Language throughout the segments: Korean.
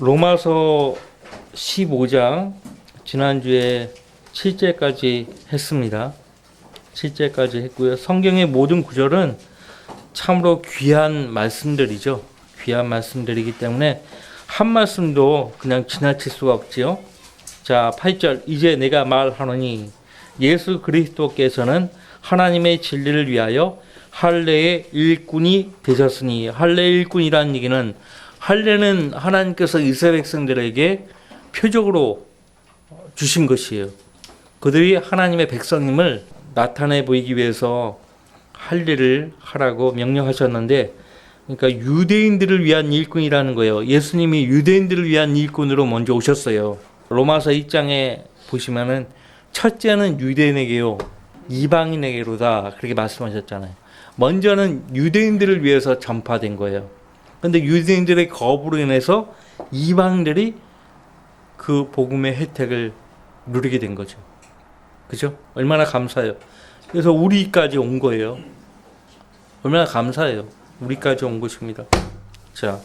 로마서 15장 지난주에 7절까지 했습니다. 7절까지 했고요. 성경의 모든 구절은 참으로 귀한 말씀들이죠. 귀한 말씀들이기 때문에 한 말씀도 그냥 지나칠 수가 없지요. 자, 8절 이제 내가 말하노니 예수 그리스도께서는 하나님의 진리를 위하여 할례의 일꾼이 되셨으니, 할례의 일꾼이라는 얘기는, 할례는 하나님께서 이스라엘 백성들에게 표적으로 주신 것이에요. 그들이 하나님의 백성임을 나타내 보이기 위해서 할례를 하라고 명령하셨는데, 그러니까 유대인들을 위한 일꾼이라는 거예요. 예수님이 유대인들을 위한 일꾼으로 먼저 오셨어요. 로마서 1장에 보시면은 첫째는 유대인에게요, 이방인에게로다, 그렇게 말씀하셨잖아요. 먼저는 유대인들을 위해서 전파된 거예요. 그런데 유대인들의 거부로 인해서 이방인들이 그 복음의 혜택을 누리게 된 거죠. 그죠? 얼마나 감사해요. 그래서 우리까지 온 거예요. 얼마나 감사해요. 우리까지 온 것입니다. 자,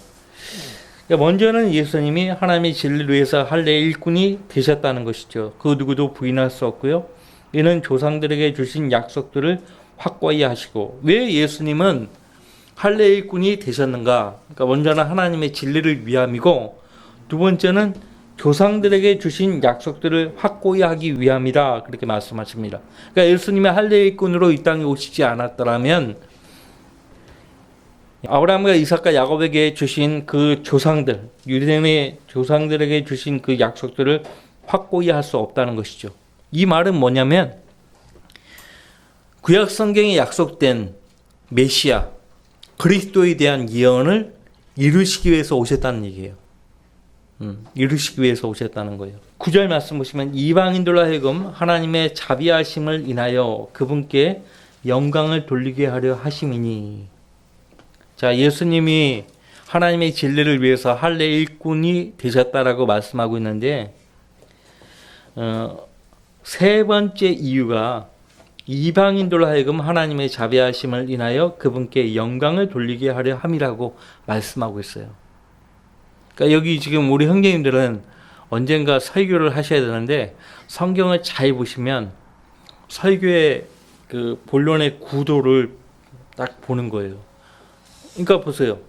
먼저는 예수님이 하나님의 진리를 위해서 할례의 일꾼이 되셨다는 것이죠. 그 누구도 부인할 수 없고요. 이는 조상들에게 주신 약속들을 확고히 하시고, 왜 예수님은 할례의 일꾼이 되셨는가? 그러니까 먼저는 하나님의 진리를 위함이고, 두 번째는 조상들에게 주신 약속들을 확고히 하기 위함이다, 그렇게 말씀하십니다. 그러니까 예수님이 할례의 일꾼으로 이 땅에 오시지 않았더라면 아브라함과 이삭과 야곱에게 주신 그 조상들, 유대인의 조상들에게 주신 그 약속들을 확고히 할 수 없다는 것이죠. 이 말은 뭐냐면, 구약 성경에 약속된 메시아 그리스도에 대한 예언을 이루시기 위해서 오셨다는 얘기예요. 이루시기 위해서 오셨다는 거예요. 9절 말씀 보시면 이방인들로 하여금 하나님의 자비하심을 인하여 그분께 영광을 돌리게 하려 하심이니. 자, 예수님이 하나님의 진리를 위해서 할례의 일꾼이 되셨다라고 말씀하고 있는데, 세 번째 이유가 이방인들로 하여금 하나님의 자비하심을 인하여 그분께 영광을 돌리게 하려 함이라고 말씀하고 있어요. 그러니까 여기 지금 우리 형제님들은 언젠가 설교를 하셔야 되는데, 성경을 잘 보시면 설교의 그 본론의 구도를 딱 보는 거예요. 그러니까 보세요.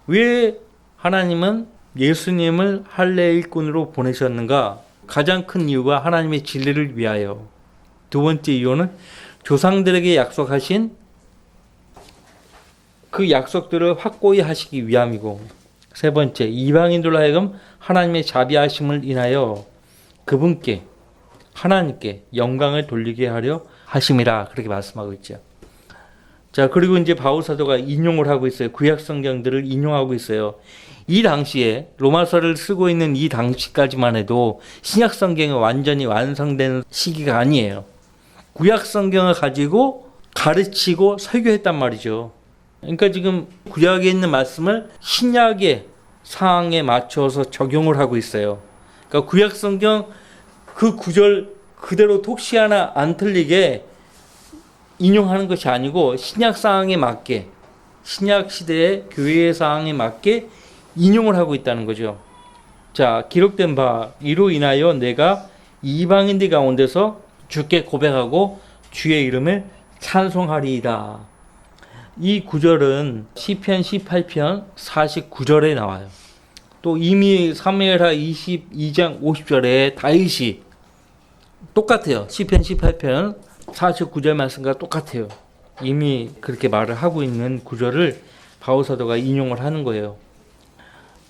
왜 하나님은 예수님을 할례의 일꾼으로 보내셨는가? 가장 큰 이유가 하나님의 진리를 위하여. 두 번째 이유는 조상들에게 약속하신 그 약속들을 확고히 하시기 위함이고, 세 번째, 이방인들로 하여금 하나님의 자비하심을 인하여 그분께, 하나님께 영광을 돌리게 하려 하심이라, 그렇게 말씀하고 있죠. 자, 그리고 이제 바울 사도가 인용을 하고 있어요. 구약 성경들을 인용하고 있어요. 이 당시에 로마서를 쓰고 있는 이 당시까지만 해도 신약 성경이 완전히 완성된 시기가 아니에요. 구약 성경을 가지고 가르치고 설교했단 말이죠. 그러니까 지금 구약에 있는 말씀을 신약의 상황에 맞춰서 적용을 하고 있어요. 그러니까 구약 성경 그 구절 그대로 독시 하나 안 틀리게 인용하는 것이 아니고 신약 상황에 맞게, 신약 시대의 교회의 상황에 맞게 인용을 하고 있다는 거죠. 자, 기록된 바 이로 인하여 내가 이방인들 가운데서 주께 고백하고 주의 이름을 찬송하리이다. 이 구절은 시편 18편 49절에 나와요. 또 이미 사무엘하 22장 50절에 다윗이 똑같아요. 시편 18편 49절 말씀과 똑같아요. 이미 그렇게 말을 하고 있는 구절을 바울 사도가 인용을 하는 거예요.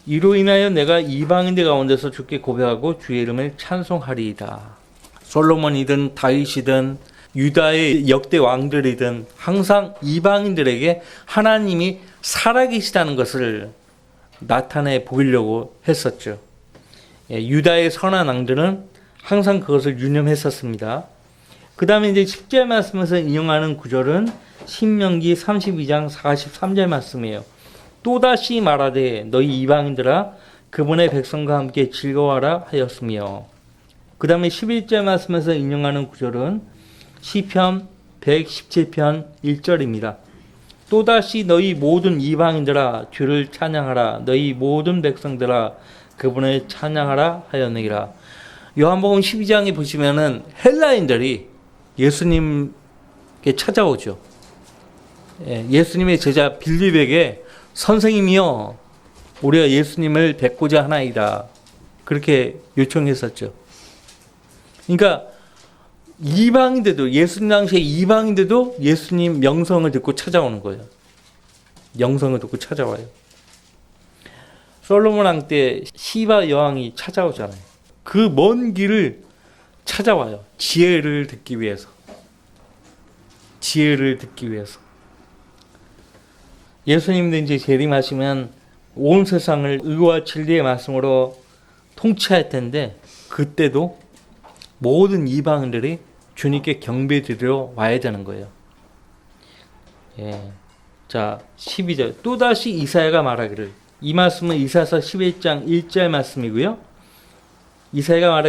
이로 인하여 내가 이방인들 가운데서 주께 고백하고 주의 이름을 찬송하리이다. 솔로몬이든 다윗이든 유다의 역대 왕들이든 항상 이방인들에게 하나님이 살아계시다는 것을 나타내 보이려고 했었죠. 유다의 선한 왕들은 항상 그것을 유념했었습니다. 그 다음에 이제 10절 말씀에서 인용하는 구절은 신명기 32장 43절 말씀이에요. 또다시 말하되 너희 이방인들아 그분의 백성과 함께 즐거워하라 하였으며, 그 다음에 11절 말씀에서 인용하는 구절은 시편 117편 1절입니다. 또다시 너희 모든 이방인들아 주를 찬양하라. 너희 모든 백성들아 그분을 찬양하라 하였느니라. 요한복음 12장에 보시면은 헬라인들이 예수님께 찾아오죠. 예수님의 제자 빌립에게 선생님이여 우리가 예수님을 뵙고자 하나이다. 그렇게 요청했었죠. 그러니까 이방인들도, 예수님 당시에 이방인들도 예수님 명성을 듣고 찾아오는 거예요. 명성을 듣고 찾아와요. 솔로몬 왕 때 시바 여왕이 찾아오잖아요. 그 먼 길을 찾아와요. 지혜를 듣기 위해서. 지혜를 듣기 위해서. 예수님도 이제 재림하시면 온 세상을 의와 진리의 말씀으로 통치할 텐데, 그때도 모든 이방인들이 주님께 경배드리러 와야 되는 거예요. 자, 12절. 또다시 이사야가 말하기를. 이 말씀은 이사야서 11장 1절 말씀이고요. 이사야가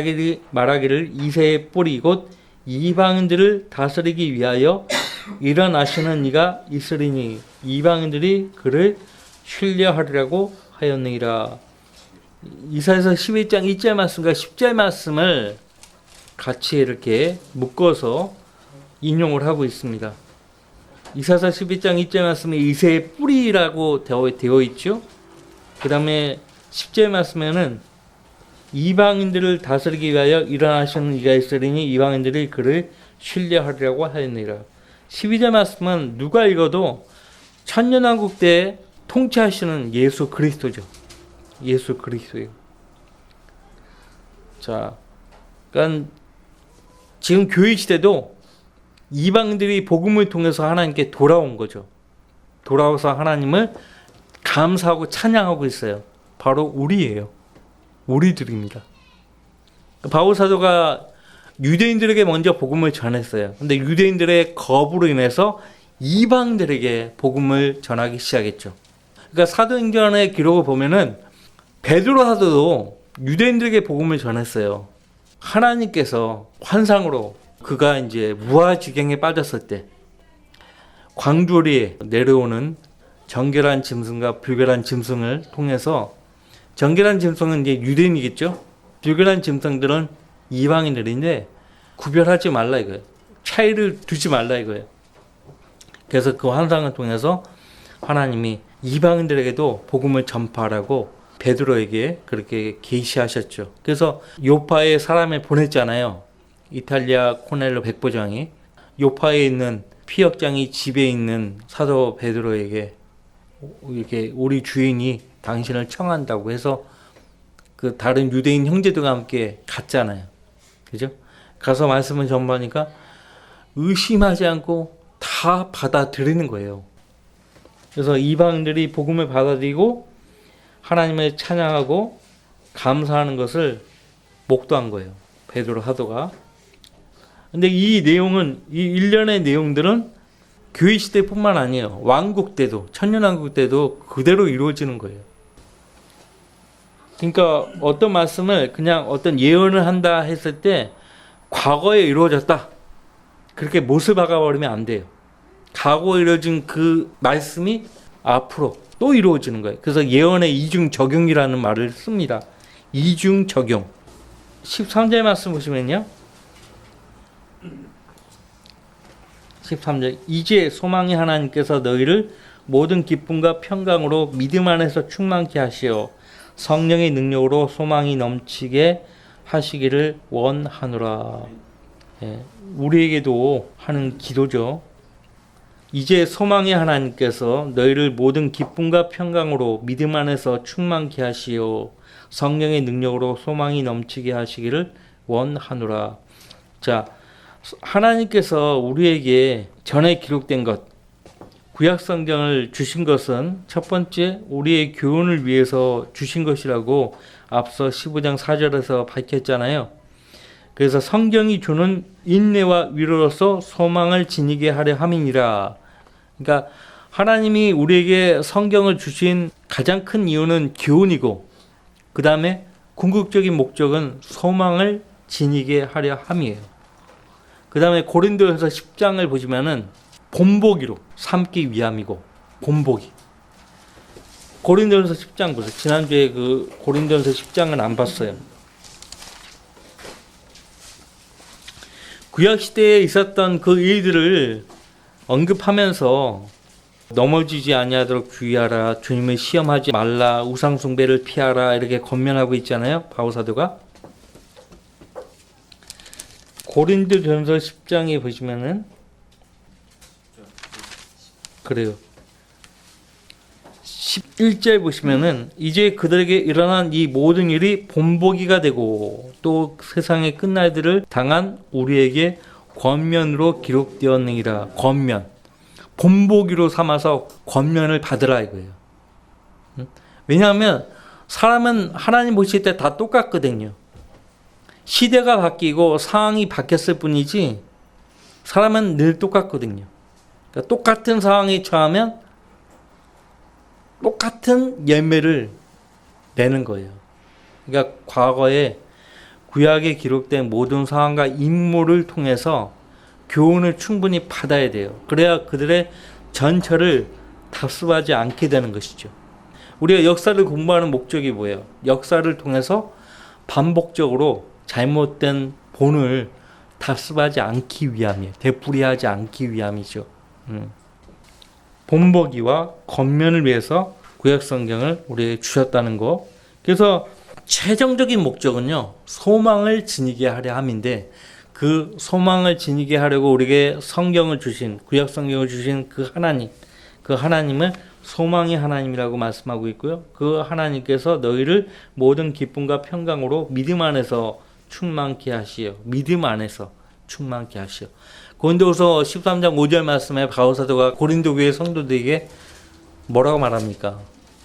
말하기를 이새의 뿌리 곧 이방인들을 다스리기 위하여 일어나시는 이가 있으리니 이방인들이 그를 신뢰하리라고 하였느니라. 이사야서 11장 1절 말씀과 10절 말씀을 같이 이렇게 묶어서 인용을 하고 있습니다. 이사야서 11장 1절 말씀에 이새의 뿌리라고 되어 있죠. 그 다음에 10절 말씀에는 이방인들을 다스리기 위하여 일어나시는 이가 있으리니 이방인들이 그를 신뢰하리라고 하였느니라. 12절 말씀은 누가 읽어도 천년왕국 때 통치하시는 예수 그리스도죠. 예수 그리스도예요. 자, 그러니까 지금 교회 시대도 이방인들이 복음을 통해서 하나님께 돌아온 거죠. 돌아와서 하나님을 감사하고 찬양하고 있어요. 바로 우리예요. 우리들입니다. 바울 사도가 유대인들에게 먼저 복음을 전했어요. 근데 유대인들의 거부로 인해서 이방인들에게 복음을 전하기 시작했죠. 그러니까 사도행전의 기록을 보면은 베드로 사도도 유대인들에게 복음을 전했어요. 하나님께서 환상으로 그가 이제 무아지경에 빠졌을 때 광주리에 내려오는 정결한 짐승과 불결한 짐승을 통해서, 정결한 짐승은 이제 유대인이겠죠. 불결한 짐승들은 이방인들인데 구별하지 말라 이거예요. 차이를 두지 말라 이거예요. 그래서 그 환상을 통해서 하나님이 이방인들에게도 복음을 전파하라고 베드로에게 그렇게 계시하셨죠. 그래서 요파에 사람을 보냈잖아요. 이탈리아 코넬로 백부장이 요파에 있는 피역장이 집에 있는 사도 베드로에게 이렇게 우리 주인이 당신을 청한다고 해서 그 다른 유대인 형제들과 함께 갔잖아요. 그죠? 가서 말씀을 전하니까 의심하지 않고 다 받아들이는 거예요. 그래서 이방인들이 복음을 받아들이고 하나님을 찬양하고 감사하는 것을 목도한 거예요. 베드로 사도가. 근데 이 내용은, 이 일련의 내용들은 교회 시대뿐만 아니에요. 왕국 때도, 천년왕국 때도 그대로 이루어지는 거예요. 그러니까 어떤 말씀을 그냥 어떤 예언을 한다 했을 때 과거에 이루어졌다, 그렇게 못을 박아버리면 안 돼요. 과거에 이루어진 그 말씀이 앞으로 또 이루어지는 거예요. 그래서 예언의 이중 적용이라는 말을 씁니다. 이중 적용. 13절 말씀 보시면요. 13절. 이제 소망의 하나님께서 너희를 모든 기쁨과 평강으로 믿음 안에서 충만케 하시어 성령의 능력으로 소망이 넘치게 하시기를 원하노라. 우리에게도 하는 기도죠. 이제 소망의 하나님께서 너희를 모든 기쁨과 평강으로 믿음 안에서 충만케 하시어 성령의 능력으로 소망이 넘치게 하시기를 원하노라. 자, 하나님께서 우리에게 전에 기록된 것, 구약성경을 주신 것은 첫 번째 우리의 교훈을 위해서 주신 것이라고 앞서 15장 4절에서 밝혔잖아요. 그래서 성경이 주는 인내와 위로로서 소망을 지니게 하려 함이니라. 그러니까 하나님이 우리에게 성경을 주신 가장 큰 이유는 교훈이고, 그 다음에 궁극적인 목적은 소망을 지니게 하려 함이에요. 그 다음에 고린도전서 10장을 보시면은 본보기로 삼기 위함이고, 본보기. 고린도전서 10장 보세요. 지난주에 그 고린도전서 10장은 안 봤어요. 구약 시대에 있었던 그 일들을 언급하면서 넘어지지 아니하도록 주의하라, 주님을 시험하지 말라, 우상 숭배를 피하라 이렇게 권면하고 있잖아요. 바울 사도가. 고린도전서 10장에 보시면은 그래요. 11절 보시면은 이제 그들에게 일어난 이 모든 일이 본보기가 되고 또 세상의 끝날들을 당한 우리에게 권면으로 기록되었느니라. 권면. 본보기로 삼아서 권면을 받으라 이거예요. 왜냐하면 사람은 하나님 보실 때 다 똑같거든요. 시대가 바뀌고 상황이 바뀌었을 뿐이지 사람은 늘 똑같거든요. 그러니까 똑같은 상황에 처하면 똑같은 열매를 내는 거예요. 그러니까 과거에 구약에 기록된 모든 상황과 인물을 통해서 교훈을 충분히 받아야 돼요. 그래야 그들의 전철을 답습하지 않게 되는 것이죠. 우리가 역사를 공부하는 목적이 뭐예요? 역사를 통해서 반복적으로 잘못된 본을 답습하지 않기 위함이에요. 되풀이하지 않기 위함이죠. 본보기와 권면을 위해서 구약 성경을 우리에게 주셨다는 거. 그래서 최종적인 목적은요, 소망을 지니게 하려 함인데, 그 소망을 지니게 하려고 우리에게 성경을 주신, 구약 성경을 주신 그 하나님을 소망의 하나님이라고 말씀하고 있고요. 그 하나님께서 너희를 모든 기쁨과 평강으로 믿음 안에서 충만케 하시오. 믿음 안에서 충만케 하시오. 고린도후서 13장 5절 말씀에 바울 사도가 고린도 교회 성도들에게 뭐라고 말합니까?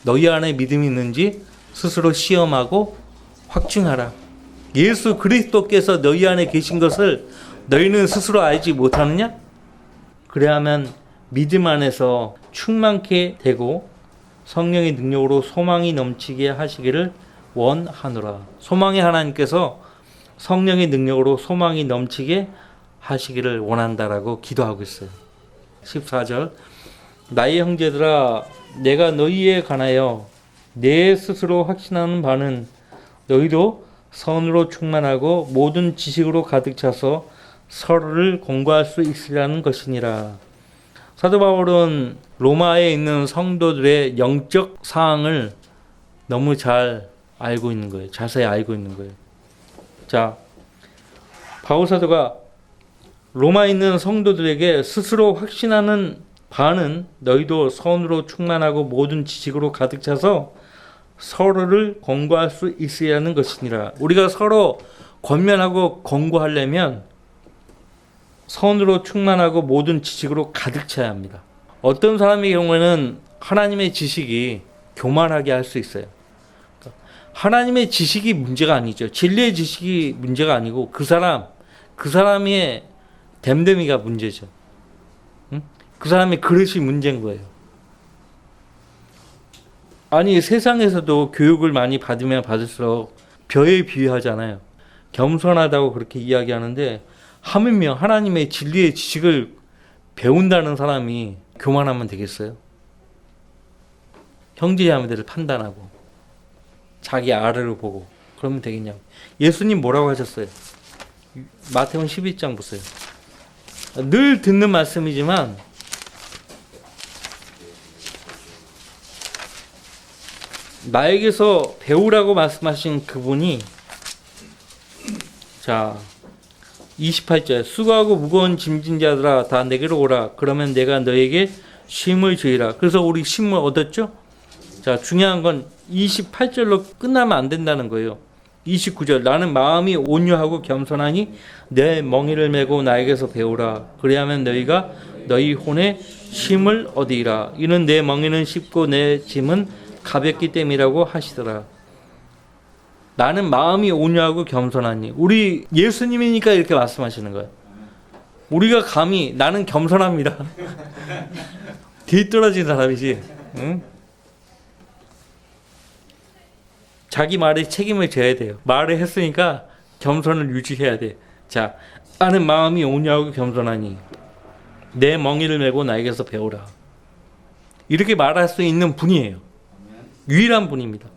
너희 안에 믿음이 있는지 스스로 시험하고 확증하라. 예수 그리스도께서 너희 안에 계신 것을 너희는 스스로 알지 못하느냐? 그래야만 믿음 안에서 충만케 되고 성령의 능력으로 소망이 넘치게 하시기를 원하노라. 소망의 하나님께서 성령의 능력으로 소망이 넘치게 하시기를 원한다라고 기도하고 있어요. 14절 나의 형제들아 내가 너희에 관하여 내 스스로 확신하는 바는 너희도 선으로 충만하고 모든 지식으로 가득 차서 서로를 공부할 수 있으리라는 것이니라. 사도 바울은 로마에 있는 성도들의 영적 사항을 너무 잘 알고 있는 거예요. 자세히 알고 있는 거예요. 자, 바울 사도가 로마에 있는 성도들에게 스스로 확신하는 바는 너희도 선으로 충만하고 모든 지식으로 가득 차서 서로를 권고할 수 있으리라는 것이니라. 우리가 서로 권면하고 권고하려면 선으로 충만하고 모든 지식으로 가득 차야 합니다. 어떤 사람의 경우에는 하나님의 지식이 교만하게 할 수 있어요. 하나님의 지식이 문제가 아니죠. 진리의 지식이 문제가 아니고 그 사람의 됨됨이가 문제죠. 응? 그 사람의 그릇이 문제인 거예요. 아니 세상에서도 교육을 많이 받으면 받을수록 벼에 비유하잖아요. 겸손하다고 그렇게 이야기하는데 하물며 하나님의 진리의 지식을 배운다는 사람이 교만하면 되겠어요? 형제자매들을 판단하고 자기 아래로 보고 그러면 되겠냐고. 예수님 뭐라고 하셨어요? 마태복음 12장 보세요. 늘 듣는 말씀이지만 나에게서 배우라고 말씀하신 그분이 자 28절 수고하고 무거운 짐진 자들아 다 내게로 오라. 그러면 내가 너에게 쉼을 주리라. 그래서 우리 쉼을 얻었죠? 자 중요한 건 28절로 끝나면 안 된다는 거예요. 29절 나는 마음이 온유하고 겸손하니 내 멍에를 메고 나에게서 배우라. 그리하면 너희가 너희 혼에 쉼을 얻으리라. 이는 내 멍에는 쉽고 내 짐은 가볍기 때문이라고 하시더라. 나는 마음이 온유하고 겸손하니. 우리 예수님이니까 이렇게 말씀하시는 거예요. 우리가 감히 나는 겸손합니다. 뒤떨어진 사람이지. 응? 자기 말에 책임을 져야 돼요. 말을 했으니까 겸손을 유지해야 돼. 자, 나는 마음이 온유하고 겸손하니 내 멍에를 메고 나에게서 배우라. 이렇게 말할 수 있는 분이에요. 유일한 분입니다.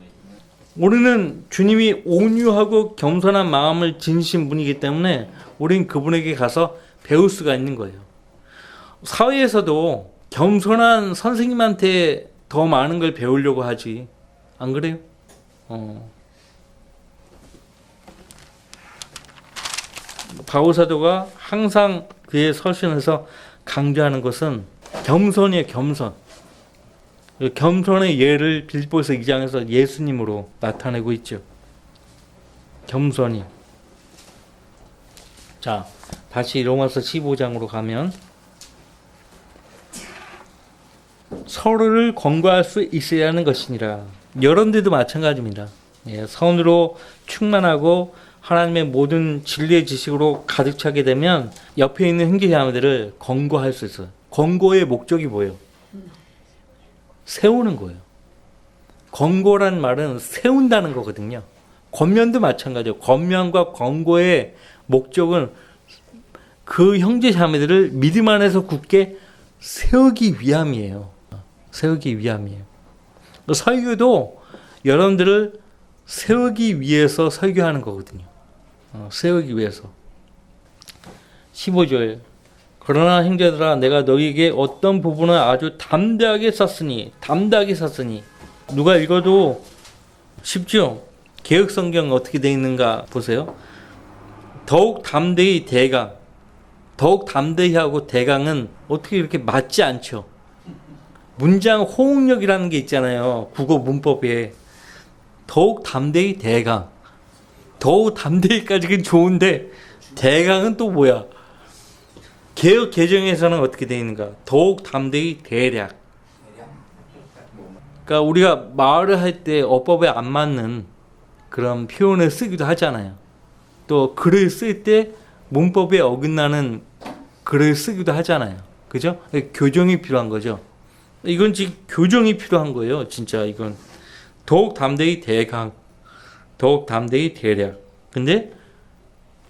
우리는 주님이 온유하고 겸손한 마음을 지니신 분이기 때문에 우리는 그분에게 가서 배울 수가 있는 거예요. 사회에서도 겸손한 선생님한테 더 많은 걸 배우려고 하지. 안 그래요? 바울사도가 항상 그의 서신에서 강조하는 것은 겸손이에요. 겸손. 겸손의 예를 빌립보서 2장에서 예수님으로 나타내고 있죠. 겸손이. 자, 다시 로마서 15장으로 가면 서로를 권고할 수 있어야 하는 것이니라. 여러분들도 마찬가지입니다. 예, 선으로 충만하고 하나님의 모든 진리의 지식으로 가득 차게 되면 옆에 있는 형제자매들을 권고할 수 있어요. 권고의 목적이 뭐예요? 세우는 거예요. 권고란 말은 세운다는 거거든요. 권면도 마찬가지예요. 권면과 권고의 목적은 그 형제자매들을 믿음 안에서 굳게 세우기 위함이에요. 세우기 위함이에요. 설교도 여러분들을 세우기 위해서 설교하는 거거든요. 세우기 위해서. 15절. 그러나 형제들아 내가 너희에게 어떤 부분을 아주 담대하게 썼으니 누가 읽어도 쉽죠? 개역성경 어떻게 되어 있는가 보세요. 더욱 담대히 대강. 더욱 담대히 하고 대강은 어떻게 이렇게 맞지 않죠? 문장 호응력이라는 게 있잖아요. 국어 문법에. 더욱 담대히 대강. 더욱 담대히까지는 좋은데 대강은 또 뭐야? 개역 개정에서는 어떻게 되어 있는가? 더욱 담대히 대략. 그러니까 우리가 말을 할 때 어법에 안 맞는 그런 표현을 쓰기도 하잖아요. 또 글을 쓸 때 문법에 어긋나는 글을 쓰기도 하잖아요. 그죠? 교정이 필요한 거죠. 이건 지금 교정이 필요한 거예요. 진짜 이건. 더욱 담대히 대강. 더욱 담대히 대략. 근데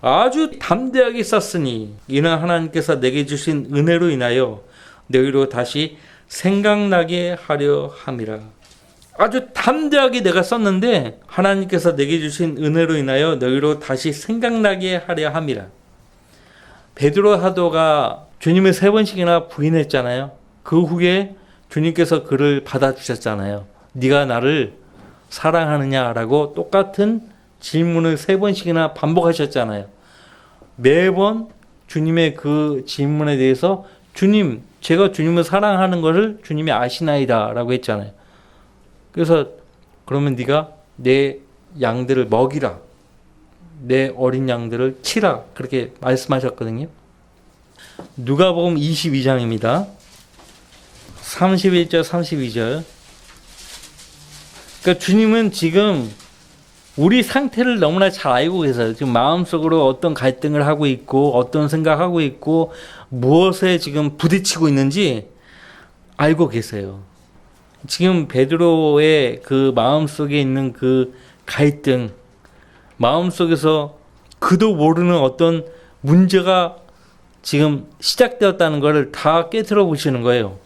아주 담대하게 썼으니 이는 하나님께서 내게 주신 은혜로 인하여 너희로 다시 생각나게 하려 함이라. 아주 담대하게 내가 썼는데 하나님께서 내게 주신 은혜로 인하여 너희로 다시 생각나게 하려 함이라. 베드로 사도가 주님을 3번씩이나 부인했잖아요. 그 후에 주님께서 그를 받아주셨잖아요. 네가 나를 사랑하느냐라고 똑같은 질문을 3번씩이나 반복하셨잖아요. 매번 주님의 그 질문에 대해서 주님, 제가 주님을 사랑하는 것을 주님이 아시나이다 라고 했잖아요. 그래서 그러면 네가 내 양들을 먹이라. 내 어린 양들을 치라. 그렇게 말씀하셨거든요. 누가복음 22장입니다. 31절 32절. 그러니까 주님은 지금 우리 상태를 너무나 잘 알고 계세요. 지금 마음속으로 어떤 갈등을 하고 있고 어떤 생각하고 있고 무엇에 지금 부딪히고 있는지 알고 계세요. 지금 베드로의 그 마음속에 있는 그 갈등, 마음속에서 그도 모르는 어떤 문제가 지금 시작되었다는 것을 다 깨트려 보시는 거예요.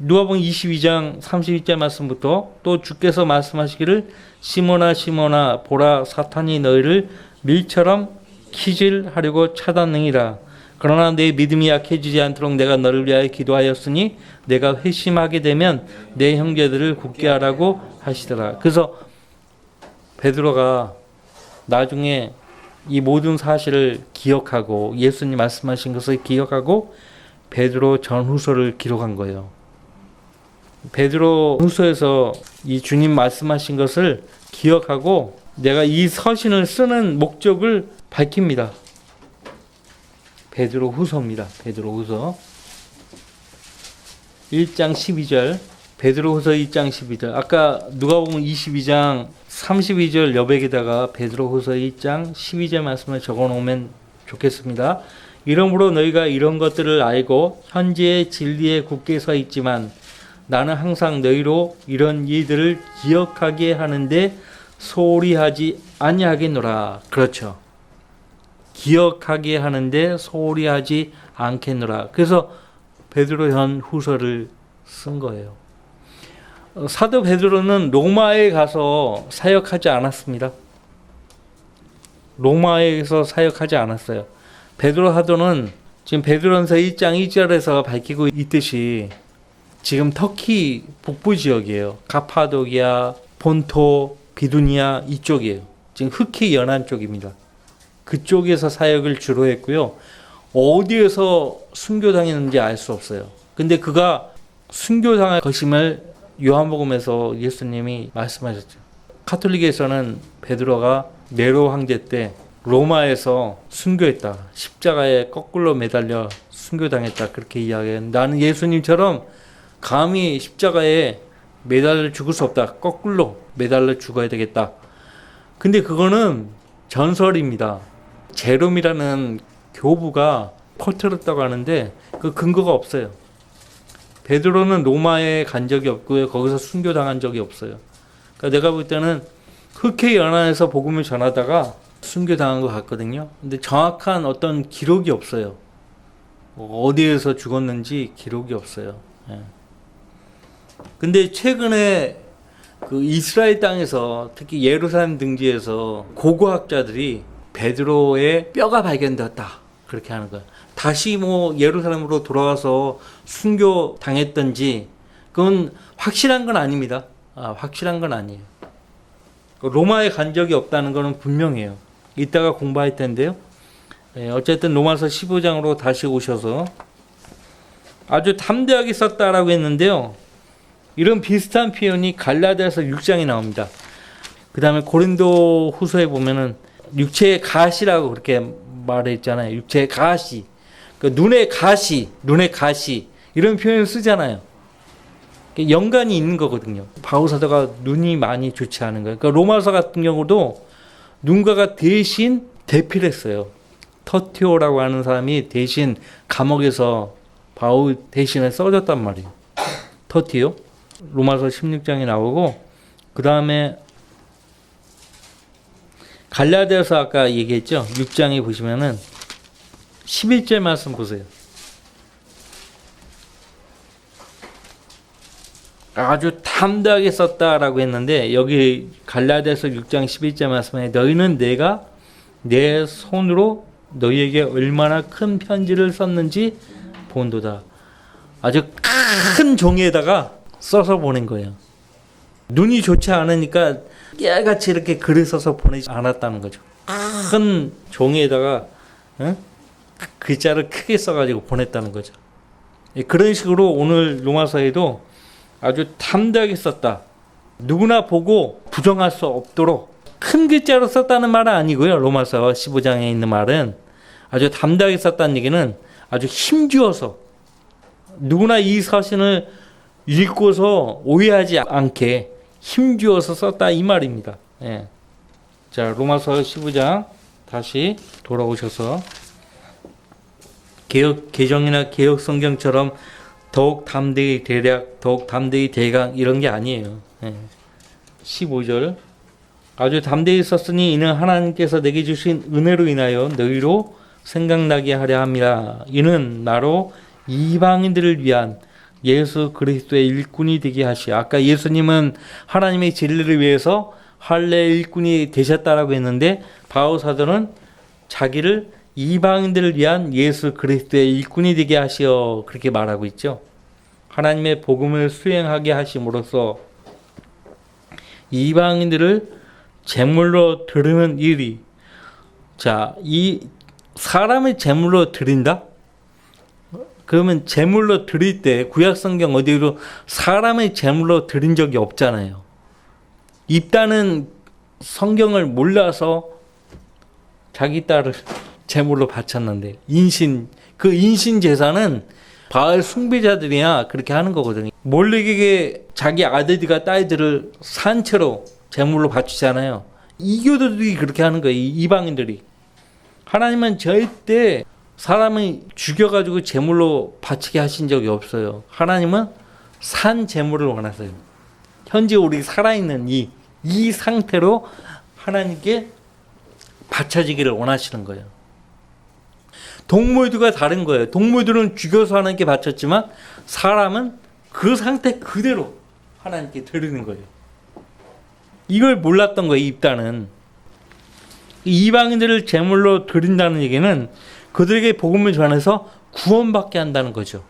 누가복음 22장 32절 말씀부터 또 주께서 말씀하시기를 시몬아 시몬아 보라 사탄이 너희를 밀처럼 키질하려고 차단능이라. 그러나 내 믿음이 약해지지 않도록 내가 너를 위하여 기도하였으니 내가 회심하게 되면 내 형제들을 굳게 하라고 하시더라. 그래서 베드로가 나중에 이 모든 사실을 기억하고 예수님 말씀하신 것을 기억하고 베드로 전후서를 기록한 거예요. 베드로 후서에서 이 주님 말씀하신 것을 기억하고 내가 이 서신을 쓰는 목적을 밝힙니다. 베드로 후서입니다. 베드로 후서 1장 12절. 베드로 후서 1장 12절. 아까 누가복음 22장 32절 여백에다가 베드로 후서 1장 12절 말씀을 적어 놓으면 좋겠습니다. 이러므로 너희가 이런 것들을 알고 현재의 진리에 굳게 서 있지만 나는 항상 너희로 이런 일들을 기억하게 하는데 소홀히 하지 아니하겠노라. 그렇죠. 기억하게 하는데 소홀히 하지 않겠노라. 그래서 베드로 전 후서를 쓴 거예요. 사도 베드로는 로마에 가서 사역하지 않았습니다. 로마에서 사역하지 않았어요. 베드로 사도는 지금 베드로전서 1장 1절에서 밝히고 있듯이 지금 터키 북부 지역이에요. 가파도기아, 본토, 비두니아 이쪽이에요. 지금 흑해 연안 쪽입니다. 그쪽에서 사역을 주로 했고요. 어디에서 순교당했는지 알 수 없어요. 근데 그가 순교당할 것임을 요한복음에서 예수님이 말씀하셨죠. 카톨릭에서는 베드로가 네로 황제 때 로마에서 순교했다. 십자가에 거꾸로 매달려 순교당했다. 그렇게 이야기해요. 나는 예수님처럼 감히 십자가에 매달려 죽을 수 없다. 거꾸로 매달려 죽어야 되겠다. 근데 그거는 전설입니다. 제롬이라는 교부가 퍼뜨렸다고 하는데 그 근거가 없어요. 베드로는 로마에 간 적이 없고요. 거기서 순교당한 적이 없어요. 그러니까 내가 볼 때는 흑해 연안에서 복음을 전하다가 순교당한 것 같거든요. 근데 정확한 어떤 기록이 없어요. 어디에서 죽었는지 기록이 없어요. 예. 근데 최근에 그 이스라엘 땅에서 특히 예루살렘 등지에서 고고학자들이 베드로의 뼈가 발견되었다. 그렇게 하는 거예요. 다시 뭐 예루살렘으로 돌아와서 순교 당했던지 그건 확실한 건 아닙니다. 확실한 건 아니에요. 로마에 간 적이 없다는 거는 분명해요. 이따가 공부할 텐데요. 어쨌든 로마서 15장으로 다시 오셔서 아주 담대하게 썼다라고 했는데요. 이런 비슷한 표현이 갈라디아서 6장에 나옵니다. 그 다음에 고린도 후서에 보면은 육체의 가시라고 그렇게 말했잖아요. 육체의 가시. 그러니까 눈의 가시 이런 표현을 쓰잖아요. 연관이 있는 거거든요. 바울 사도가 눈이 많이 좋지 않은 거예요. 그러니까 로마서 같은 경우도 누군가가 대신 대피를 했어요. 터티오라고 하는 사람이 대신 감옥에서 바울 대신에 써줬단 말이에요. 터티오. 로마서 16장에 나오고 그 다음에 갈라디아서 아까 얘기했죠. 6장에 보시면은 11절 말씀 보세요. 아주 담대하게 썼다라고 했는데 여기 갈라디아서 6장 11절 말씀에 너희는 내가 내 손으로 너희에게 얼마나 큰 편지를 썼는지 본도다. 아주 큰 종이에다가 써서 보낸 거예요. 눈이 좋지 않으니까 깨알같이 이렇게 글을 써서 보내지 않았다는 거죠. 큰 종이에다가 글자를 크게 써가지고 보냈다는 거죠. 그런 식으로 오늘 로마서에도 아주 담대하게 썼다. 누구나 보고 부정할 수 없도록 큰 글자로 썼다는 말은 아니고요. 로마서 15장에 있는 말은 아주 담대하게 썼다는 얘기는 아주 힘주어서 누구나 이 서신을 읽고서 오해하지 않게 힘주어서 썼다 이 말입니다. 예. 자, 로마서 15장 다시 돌아오셔서 개정이나 개혁 성경처럼 더욱 담대히 대략, 더욱 담대히 대강 이런 게 아니에요. 예. 15절 아주 담대히 썼으니 이는 하나님께서 내게 주신 은혜로 인하여 너희로 생각나게 하려 함이라. 이는 나로 이방인들을 위한 예수 그리스도의 일꾼이 되게 하시. 아까 예수님은 하나님의 진리를 위해서 할례의 일꾼이 되셨다라고 했는데 바울 사도는 자기를 이방인들을 위한 예수 그리스도의 일꾼이 되게 하시어 그렇게 말하고 있죠. 하나님의 복음을 수행하게 하심으로써 이방인들을 제물로 드리는 일이 이 사람을 제물로 드린다? 그러면 제물로 드릴 때 구약 성경 어디로 사람의 제물로 드린 적이 없잖아요. 입다는 성경을 몰라서 자기 딸을 제물로 바쳤는데 그 인신 제사는 바알 숭배자들이야 그렇게 하는 거거든요. 몰래에게 자기 아들들과 딸들을 산채로 제물로 바치잖아요. 이교도들이 그렇게 하는 거예요. 이방인들이. 하나님은 절대 사람을 죽여가지고 제물로 바치게 하신 적이 없어요. 하나님은 산 제물을 원하세요. 현재 우리 살아있는 이 상태로 하나님께 바쳐지기를 원하시는 거예요. 동물들과 다른 거예요. 동물들은 죽여서 하나님께 바쳤지만 사람은 그 상태 그대로 하나님께 드리는 거예요. 이걸 몰랐던 거예요. 입다는. 이방인들을 제물로 드린다는 얘기는 그들에게 복음을 전해서 구원받게 한다는 거죠.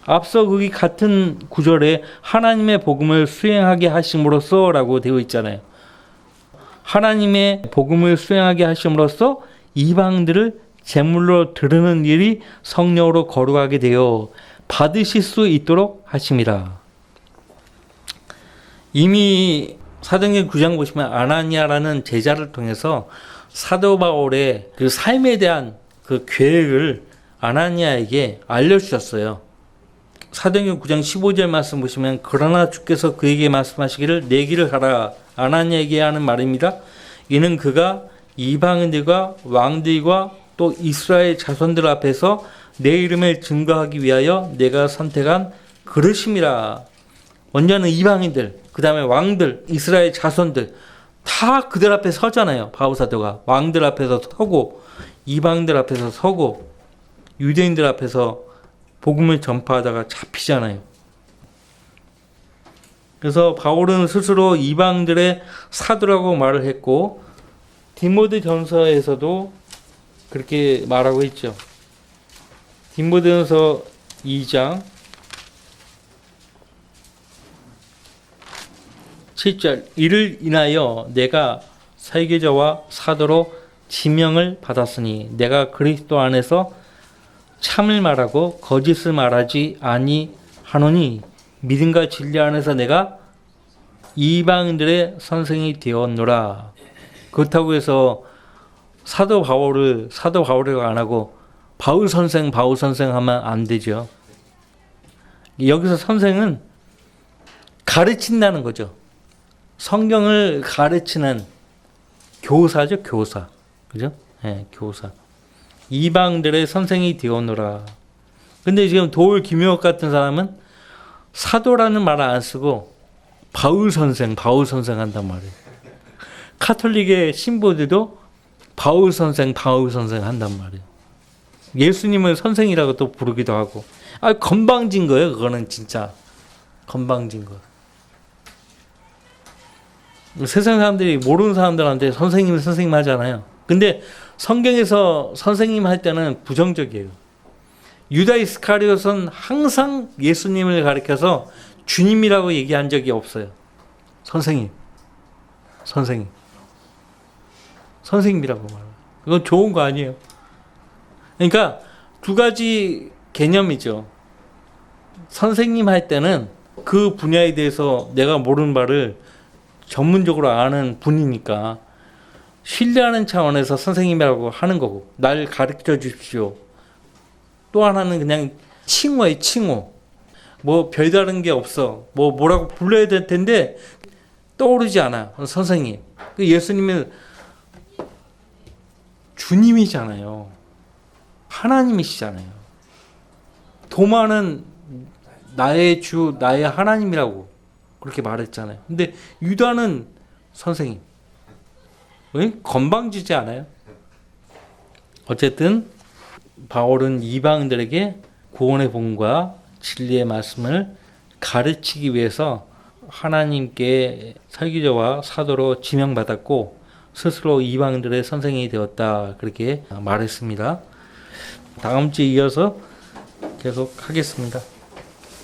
앞서 거기 같은 구절에 하나님의 복음을 수행하게 하심으로써 라고 되어 있잖아요. 하나님의 복음을 수행하게 하심으로써 이방들을 제물로 드리는 일이 성령으로 거룩하게 되어 받으실 수 있도록 하심이라. 이미 사도행전 9장 보시면 아나니아라는 제자를 통해서 사도 바울의 그 삶에 대한 그 계획을 아나니아에게 알려주셨어요. 사도행전 9장 15절 말씀 보시면 그러나 주께서 그에게 말씀하시기를 내 길을 가라. 아나니아에게 하는 말입니다. 이는 그가 이방인들과 왕들과 또 이스라엘 자손들 앞에서 내 이름을 증거하기 위하여 내가 선택한 그릇임이라. 먼저는 이방인들, 그 다음에 왕들, 이스라엘 자손들 다 그들 앞에 서잖아요. 바울사도가 왕들 앞에서 서고 이방인들 앞에서 서고 유대인들 앞에서 복음을 전파하다가 잡히잖아요. 그래서 바울은 스스로 이방들의 사도라고 말을 했고 디모데전서에서도 그렇게 말하고 있죠. 디모데전서 2장 7절 이를 인하여 내가 설교자와 사도로 지명을 받았으니 내가 그리스도 안에서 참을 말하고 거짓을 말하지 아니하노니 믿음과 진리 안에서 내가 이방인들의 선생이 되었노라. 그렇다고 해서 사도 바울이라고 안 하고 바울 선생 하면 안 되죠. 여기서 선생은 가르친다는 거죠. 성경을 가르치는 교사죠, 교사. 그죠? 네, 교사. 이방들의 선생이 되었노라. 근데 지금 도울 김효옥 같은 사람은 사도라는 말을 안 쓰고 바울 선생 한단 말이에요. 카톨릭의 신부들도 바울 선생 한단 말이에요. 예수님을 선생이라고 또 부르기도 하고. 건방진 거예요, 그거는 진짜. 건방진 거. 세상 사람들이 모르는 사람들한테 선생님 하잖아요. 근데 성경에서 선생님 할 때는 부정적이에요. 유다 이스카리옷은 항상 예수님을 가리켜서 주님이라고 얘기한 적이 없어요. 선생님이라고 말해요. 그건 좋은 거 아니에요. 그러니까 두 가지 개념이죠. 선생님 할 때는 그 분야에 대해서 내가 모르는 바를 전문적으로 아는 분이니까 신뢰하는 차원에서 선생님이라고 하는 거고, 날 가르쳐 주십시오. 또 하나는 그냥 칭호예요, 칭호. 뭐 별다른 게 없어. 뭐라고 불러야 될 텐데 떠오르지 않아. 선생님. 예수님은 주님이잖아요. 하나님이시잖아요. 도마는 나의 주, 나의 하나님이라고 그렇게 말했잖아요. 근데 유다는 선생님. 왜? 건방지지 않아요? 어쨌든 바울은 이방인들에게 구원의 복음과 진리의 말씀을 가르치기 위해서 하나님께 설교자와 사도로 지명받았고 스스로 이방인들의 선생이 되었다, 그렇게 말했습니다. 다음 주에 이어서 계속 하겠습니다.